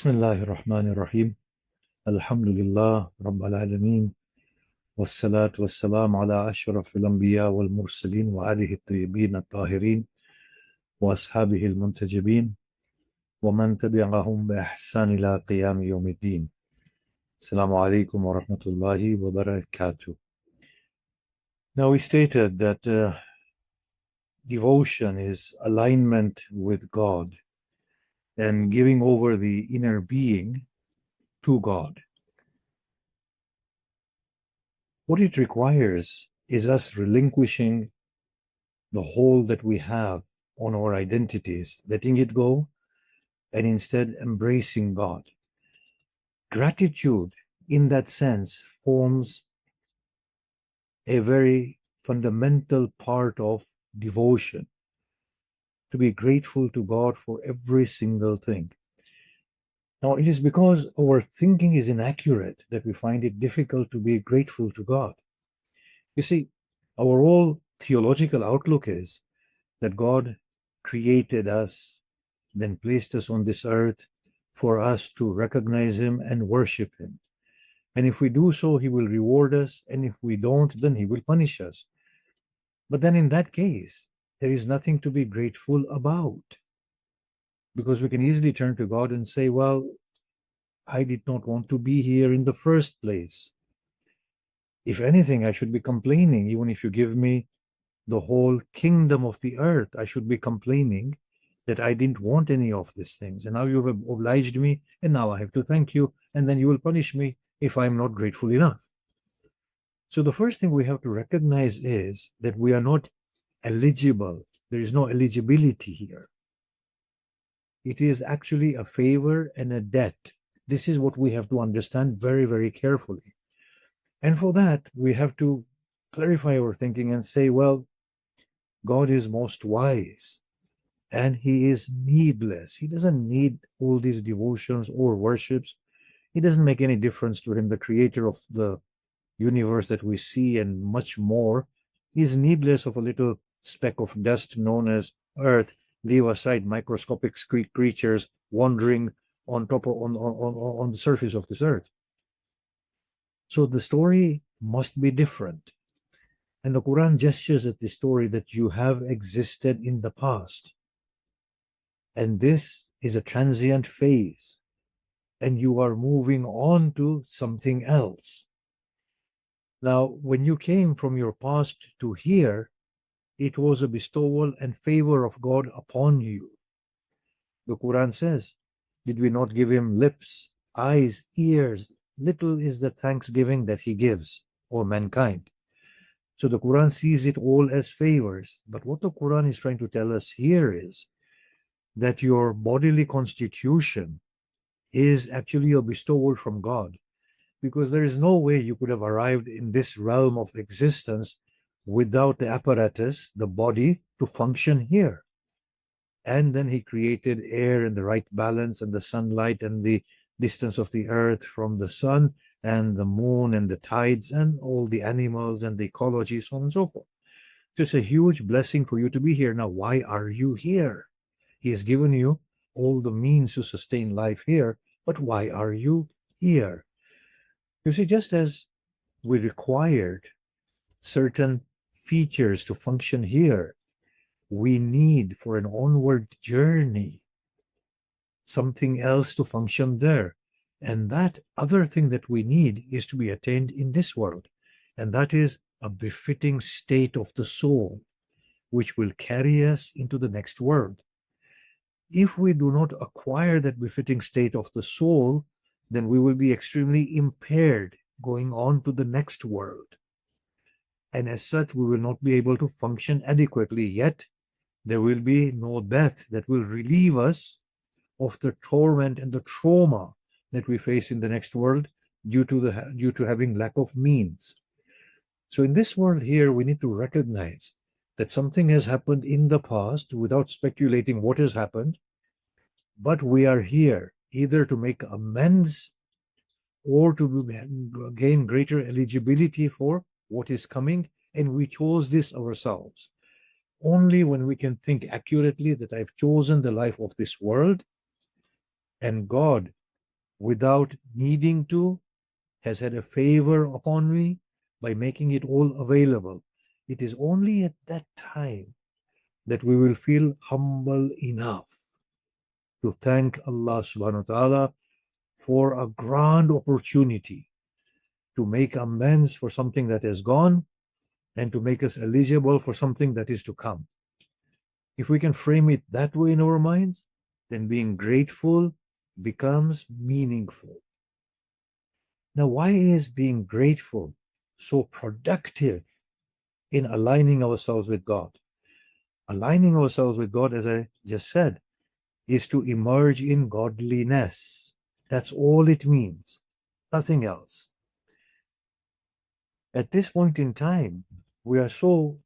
بسم الله الرحمن الرحيم الحمد لله رب العالمين والصلاة والسلام على أشرف الأنبياء والمرسلين وآله الطيبين الطاهرين وأصحابه المنتجبين ومن تبعهم بإحسان إلى قيام يوم الدين. السلام عليكم ورحمة الله وبركاته. Now we stated that devotion is alignment with God and giving over the inner being to God. What it requires is us relinquishing the hold that we have on our identities, letting it go, and instead embracing God. Gratitude, in that sense, forms a very fundamental part of devotion. To be grateful to God for every single thing. Now, it is because our thinking is inaccurate that we find it difficult to be grateful to God. You see, our whole theological outlook is that God created us, then placed us on this earth for us to recognize Him and worship Him. And if we do so, He will reward us, and if we don't, then He will punish us. But then in that case, there is nothing to be grateful about. Because we can easily turn to God and say, well, I did not want to be here in the first place. If anything, I should be complaining. Even if you give me the whole kingdom of the earth, I should be complaining that I didn't want any of these things. And now you've obliged me, and now I have to thank you, and then you will punish me if I'm not grateful enough. So the first thing we have to recognize is that we are not eligible. There is no eligibility here. It is actually a favor and a debt. This is what we have to understand very, very carefully. And for that, we have to clarify our thinking and say, well, God is most wise and He is needless. He doesn't need all these devotions or worships. It doesn't make any difference to Him, the creator of the universe that we see and much more. He's needless of a little speck of dust known as earth. Leave aside microscopic creatures wandering on top of on the surface of this earth. So the story must be different. And the Quran gestures at the story that you have existed in the past. And this is a transient phase. And you are moving on to something else. Now, when you came from your past to here, it was a bestowal and favor of God upon you. The Quran says, did we not give Him lips, eyes, ears? Little is the thanksgiving that He gives, or mankind. So the Quran sees it all as favors. But what the Quran is trying to tell us here is that your bodily constitution is actually a bestowal from God. Because there is no way you could have arrived in this realm of existence without the apparatus, the body, to function here. And then He created air in the right balance, and the sunlight, and the distance of the earth from the sun, and the moon, and the tides, and all the animals, and the ecology, so on and so forth. So it's a huge blessing for you to be here. Now, why are you here? He has given you all the means to sustain life here, but why are you here? You see, just as we required certain features to function here, we need for an onward journey something else to function there. And that other thing that we need is to be attained in this world. And that is a befitting state of the soul, which will carry us into the next world. If we do not acquire that befitting state of the soul, then we will be extremely impaired going on to the next world. And as such, we will not be able to function adequately. Yet, there will be no death that will relieve us of the torment and the trauma that we face in the next world due to having lack of means. So in this world here, we need to recognize that something has happened in the past without speculating what has happened, but we are here either to make amends or to gain greater eligibility for what is coming, and we chose this ourselves. Only when we can think accurately that I've chosen the life of this world, and God without needing to, has had a favor upon me by making it all available. It is only at that time that we will feel humble enough to thank Allah subhanahu wa ta'ala for a grand opportunity to make amends for something that has gone and to make us eligible for something that is to come. If we can frame it that way in our minds, then being grateful becomes meaningful. Now, why is being grateful so productive in aligning ourselves with God? Aligning ourselves with God, as I just said, is to emerge in godliness. That's all it means, nothing else. At this point in time, we are so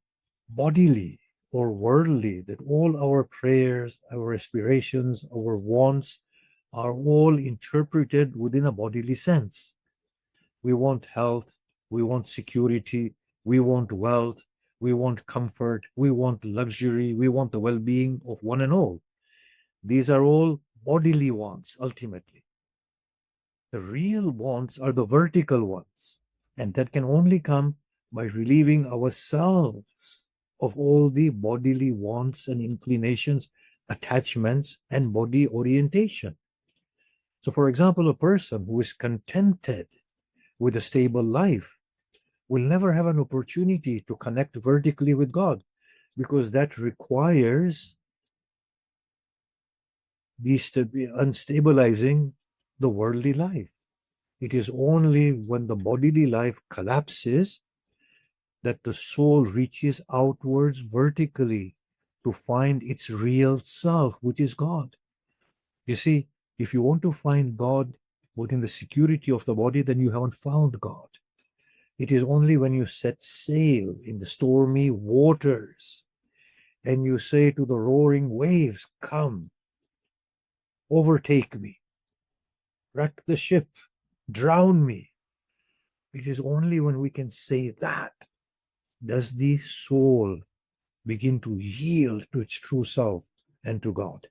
bodily or worldly that all our prayers, our aspirations, our wants are all interpreted within a bodily sense. We want health, we want security, we want wealth, we want comfort, we want luxury, we want the well being of one and all. These are all bodily wants ultimately. The real wants are the vertical ones, and that can only come by relieving ourselves of all the bodily wants and inclinations, attachments, and body orientation. So, for example, a person who is contented with a stable life will never have an opportunity to connect vertically with God because that requires unstabilizing the worldly life. It is only when the bodily life collapses that the soul reaches outwards vertically to find its real self, which is God. You see, if you want to find God within the security of the body, then you haven't found God. It is only when you set sail in the stormy waters and you say to the roaring waves, "Come, overtake me, wreck the ship, drown me." It is only when we can say that does the soul begin to yield to its true self and to God.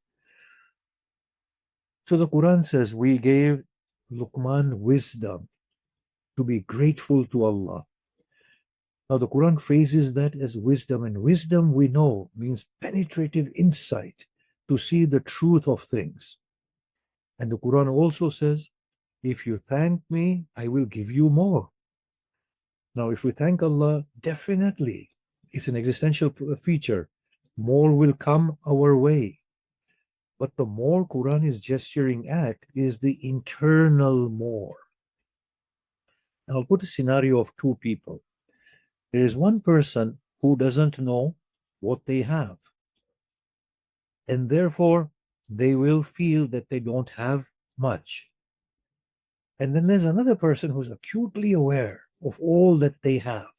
So the Quran says we gave Luqman wisdom to be grateful to Allah. Now the Quran phrases that as wisdom, and wisdom we know means penetrative insight to see the truth of things. And the Quran also says, if you thank me, I will give you more. Now, if we thank Allah, definitely it's an existential feature. More will come our way. But the more Quran is gesturing at is the internal more. Now, I'll put a scenario of two people. There is one person who doesn't know what they have, and therefore they will feel that they don't have much. And then there's another person who's acutely aware of all that they have.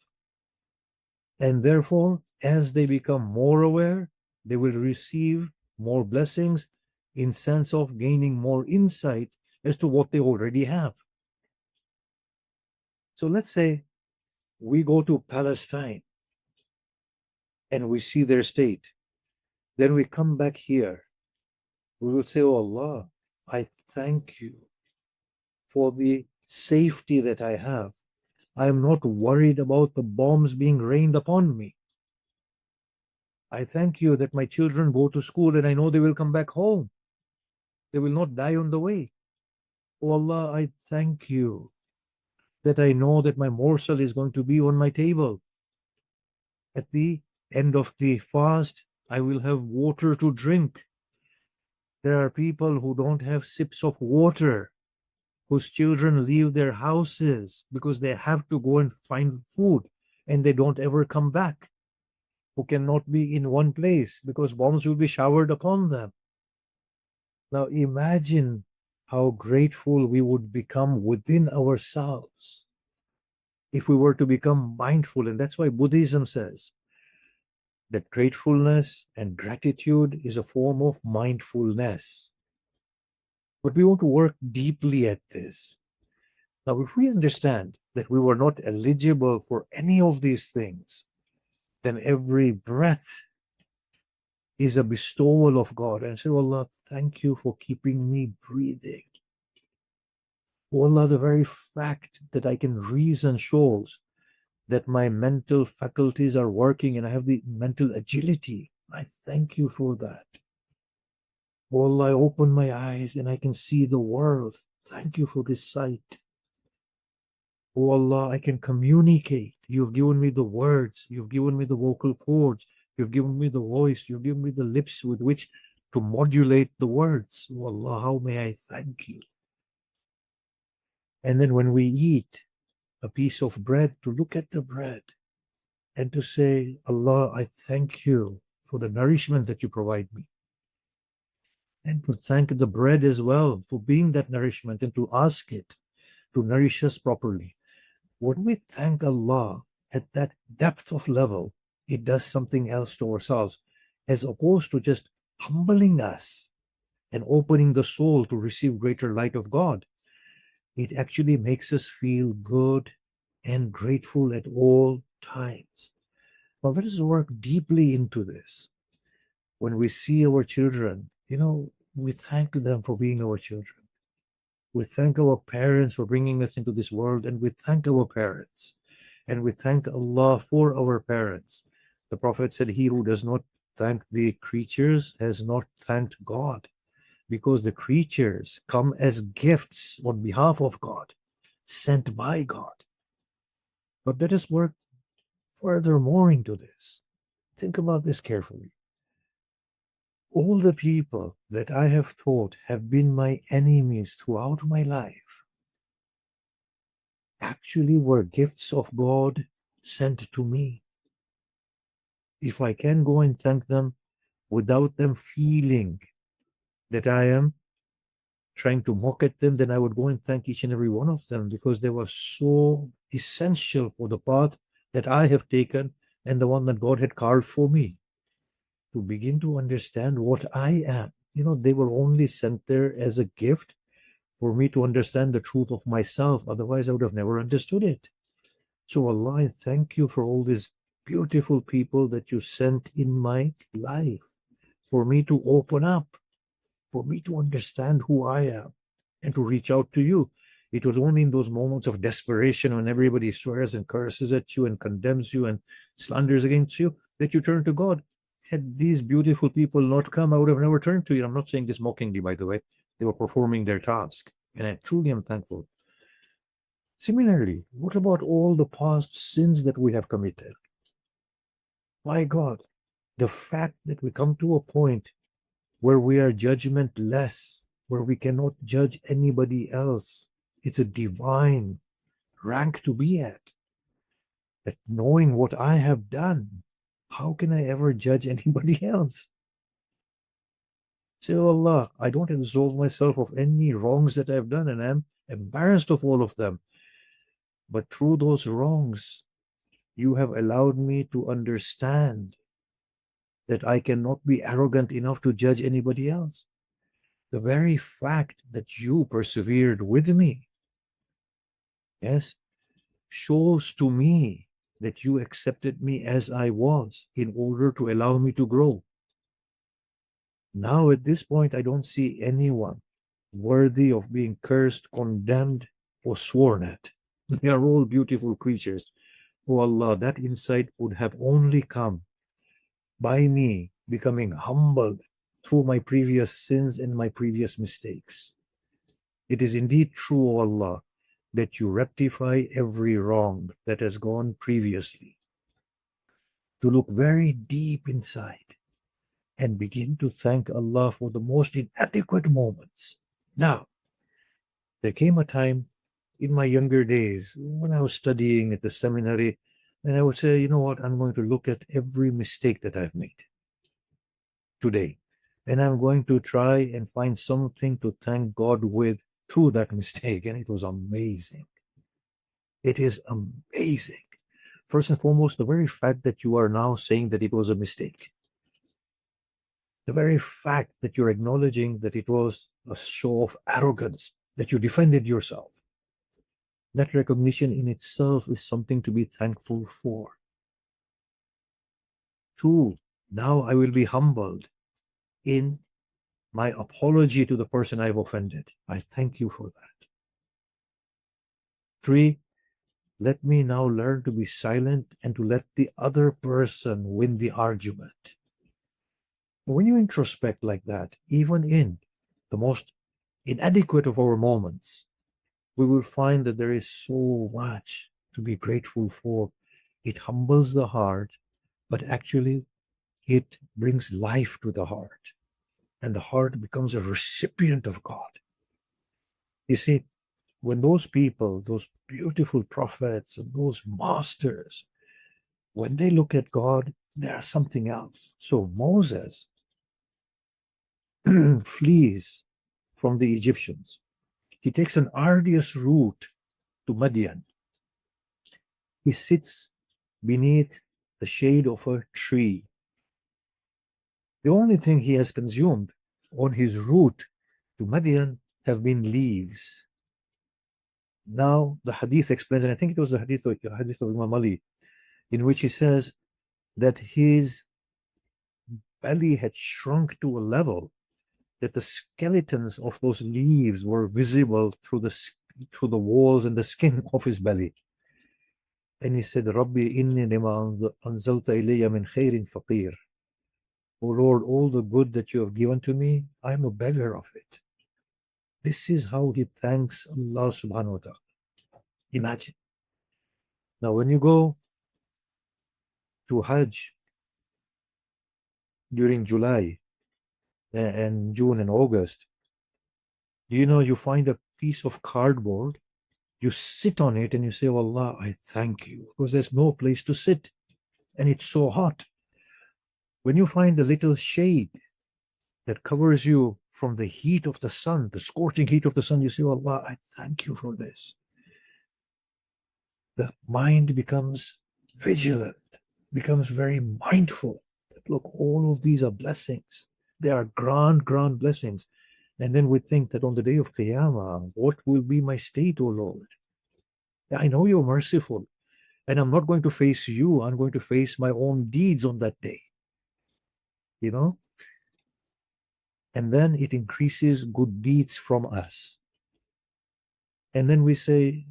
And therefore, as they become more aware, they will receive more blessings in sense of gaining more insight as to what they already have. So let's say we go to Palestine and we see their state. Then we come back here. We will say, "Oh Allah, I thank you for the safety that I have. I am not worried about the bombs being rained upon me. I thank you that my children go to school and I know they will come back home. They will not die on the way. Oh Allah, I thank you that I know that my morsel is going to be on my table. At the end of the fast, I will have water to drink. There are people who don't have sips of water, whose children leave their houses because they have to go and find food and they don't ever come back, who cannot be in one place because bombs will be showered upon them." Now imagine how grateful we would become within ourselves if we were to become mindful. And that's why Buddhism says that gratefulness and gratitude is a form of mindfulness. But we want to work deeply at this. Now, if we understand that we were not eligible for any of these things, then every breath is a bestowal of God. And say, "Allah, thank you for keeping me breathing. Oh Allah, the very fact that I can reason shows that my mental faculties are working and I have the mental agility. I thank you for that. Oh Allah, I open my eyes and I can see the world. Thank you for this sight. Oh Allah, I can communicate. You've given me the words. You've given me the vocal cords. You've given me the voice. You've given me the lips with which to modulate the words. Oh Allah, how may I thank you? And then when we eat a piece of bread, to look at the bread and to say, Allah, I thank you for the nourishment that you provide me. And to thank the bread as well for being that nourishment and to ask it to nourish us properly. When we thank Allah at that depth of level, it does something else to ourselves, as opposed to just humbling us and opening the soul to receive greater light of God. It actually makes us feel good and grateful at all times. Now, let us work deeply into this. When we see our children, we thank them for being our children. We thank our parents for bringing us into this world, and we thank our parents. And we thank Allah for our parents. The Prophet said, he who does not thank the creatures has not thanked God, because the creatures come as gifts on behalf of God, sent by God. But let us work furthermore into this. Think about this carefully. All the people that I have thought have been my enemies throughout my life actually were gifts of God sent to me. If I can go and thank them without them feeling that I am trying to mock at them, then I would go and thank each and every one of them, because they were so essential for the path that I have taken and the one that God had carved for me. To begin to understand what I am. They were only sent there as a gift for me to understand the truth of myself. Otherwise, I would have never understood it. So, Allah, I thank you for all these beautiful people that you sent in my life for me to open up, for me to understand who I am and to reach out to you. It was only in those moments of desperation when everybody swears and curses at you and condemns you and slanders against you that you turn to God. Had these beautiful people not come, I would have never turned to you. I'm not saying this mockingly, by the way. They were performing their task, and I truly am thankful. Similarly, what about all the past sins that we have committed? My God, the fact that we come to a point where we are judgmentless, where we cannot judge anybody else. It's a divine rank to be at. That knowing what I have done, how can I ever judge anybody else? Say, oh Allah, I don't absolve myself of any wrongs that I've done, and I'm embarrassed of all of them. But through those wrongs, you have allowed me to understand that I cannot be arrogant enough to judge anybody else. The very fact that you persevered with me, yes, shows to me that you accepted me as I was in order to allow me to grow. Now, at this point, I don't see anyone worthy of being cursed, condemned, or sworn at. They are all beautiful creatures. Oh Allah, that insight would have only come by me becoming humbled through my previous sins and my previous mistakes. It is indeed true, O Allah, that you rectify every wrong that has gone previously. To look very deep inside and begin to thank Allah for the most inadequate moments. Now, there came a time in my younger days when I was studying at the seminary, and I would say, you know what, I'm going to look at every mistake that I've made today. And I'm going to try and find something to thank God with through that mistake. And it was amazing. It is amazing. First and foremost, the very fact that you are now saying that it was a mistake, the very fact that you're acknowledging that it was a show of arrogance, that you defended yourself, that recognition in itself is something to be thankful for. Two, now I will be humbled in my apology to the person I've offended. I thank you for that. 3, let me now learn to be silent and to let the other person win the argument. When you introspect like that, even in the most inadequate of our moments, we will find that there is so much to be grateful for. It humbles the heart, but actually it brings life to the heart, and the heart becomes a recipient of God. You see, when those people, those beautiful prophets and those masters, when they look at God, they are something else. So Moses flees from the Egyptians. He takes an arduous route to Madian. He sits beneath the shade of a tree. The only thing he has consumed on his route to Madian have been leaves. Now the hadith explains, and I think it was the hadith of Imam Ali, in which he says that his belly had shrunk to a level that the skeletons of those leaves were visible through the walls and the skin of his belly. And he said, Rabbi inni lima anzalta ilayya min khairin faqir. O Lord, all the good that you have given to me, I am a beggar of it. This is how he thanks Allah subhanahu wa ta'ala. Imagine. Now, when you go to Hajj during July and June and August, do you know you find a piece of cardboard, you sit on it and you say, oh Allah, I thank you, because there's no place to sit and it's so hot. When you find a little shade that covers you from the heat of the sun, the scorching heat of the sun, you say, oh Allah, I thank you for this. The mind becomes vigilant, becomes very mindful. Look, all of these are blessings. They are grand, grand blessings. And then we think that on the day of Qiyamah, what will be my state, O Lord? I know you're merciful, and I'm not going to face you. I'm going to face my own deeds on that day. You know? And then it increases good deeds from us. And then we say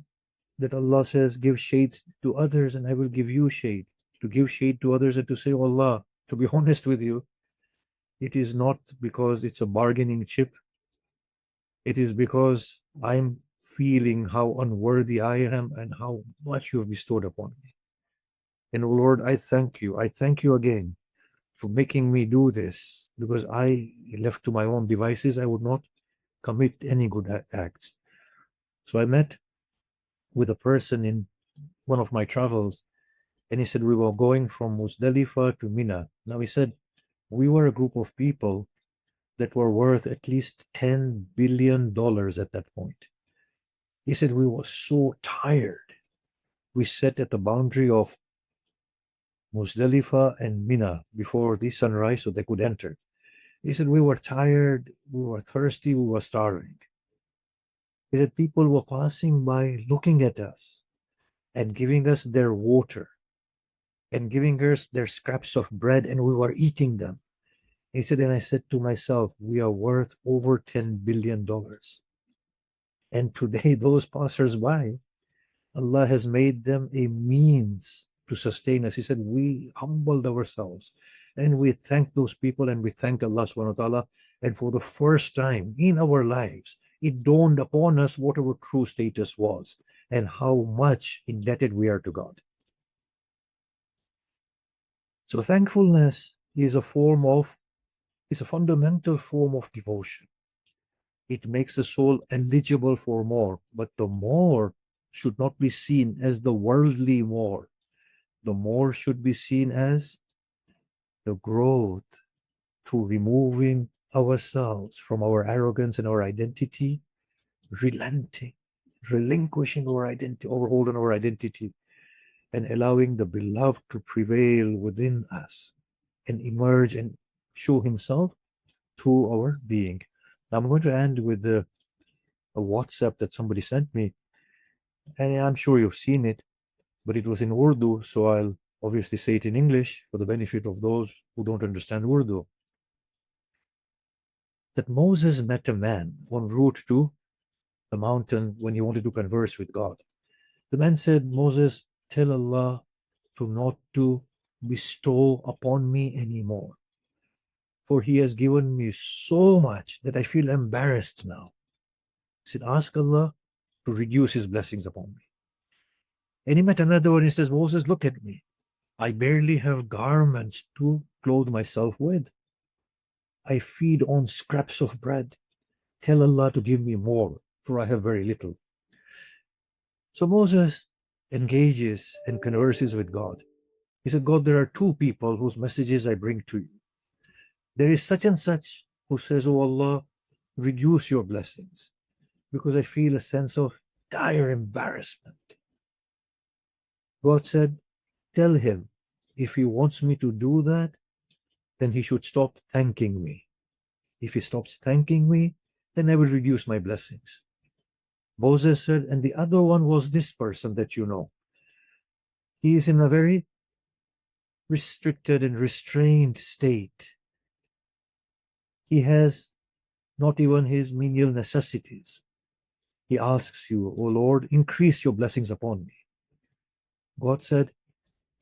that Allah says, give shade to others, and I will give you shade. To give shade to others and to say, oh Allah, to be honest with you, it is not because it's a bargaining chip. It is because I'm feeling how unworthy I am and how much you have bestowed upon me. And oh Lord, I thank you. I thank you again for making me do this, because I, left to my own devices, I would not commit any good acts. So I met with a person in one of my travels, and he said we were going from Muzdalifah to Mina. Now he said we were a group of people that were worth at least $10 billion at that point. He said we were so tired. We sat at the boundary of Muzdalifah and Mina before the sunrise so they could enter. He said we were tired, we were thirsty, we were starving. He said people were passing by looking at us and giving us their water and giving us their scraps of bread, and we were eating them. He said, and I said to myself, we are worth over $10 billion. And today, those passers-by, Allah has made them a means to sustain us. He said, we humbled ourselves and we thank those people and we thank Allah subhanahu wa ta'ala. And for the first time in our lives, it dawned upon us what our true status was and how much indebted we are to God. So thankfulness is a fundamental form of devotion. It makes the soul eligible for more, but the more should not be seen as the worldly more. The more should be seen as the growth through removing ourselves from our arrogance and our identity, relenting, relinquishing our identity, overholding our identity, and allowing the beloved to prevail within us and emerge and show himself through our being. Now I'm going to end with a WhatsApp that somebody sent me, and I'm sure you've seen it, but it was in Urdu, so I'll obviously say it in English for the benefit of those who don't understand Urdu. That Moses met a man en route to the mountain when he wanted to converse with God. The man said, Moses, tell Allah to not to bestow upon me anymore, for he has given me so much that I feel embarrassed now. He said, ask Allah to reduce his blessings upon me. And he met another one. He says, Moses, look at me. I barely have garments to clothe myself with. I feed on scraps of bread. Tell Allah to give me more, for I have very little. So Moses engages and converses with God. He said, God, there are two people whose messages I bring to you. There is such and such who says, oh Allah, reduce your blessings, because I feel a sense of dire embarrassment. God said, tell him if he wants me to do that, then he should stop thanking me. If he stops thanking me, then I will reduce my blessings. Moses said, and the other one was this person that you know. He is in a very restricted and restrained state. He has not even his menial necessities. He asks you, O Lord, increase your blessings upon me. God said,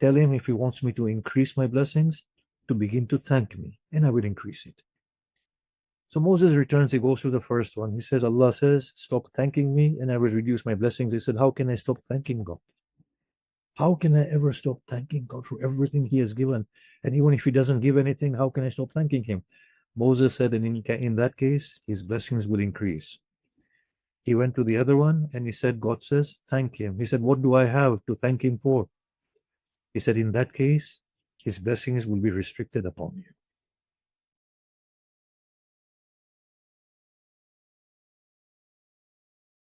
tell him if he wants me to increase my blessings, to begin to thank me, and I will increase it. So Moses returns, he goes to the first one. He says, Allah says, stop thanking me, and I will reduce my blessings. He said, how can I stop thanking God? How can I ever stop thanking God for everything he has given? And even if he doesn't give anything, how can I stop thanking him? Moses said, and in that case, his blessings will increase. He went to the other one and he said, God says, thank him. He said, what do I have to thank him for? He said, in that case, his blessings will be restricted upon you.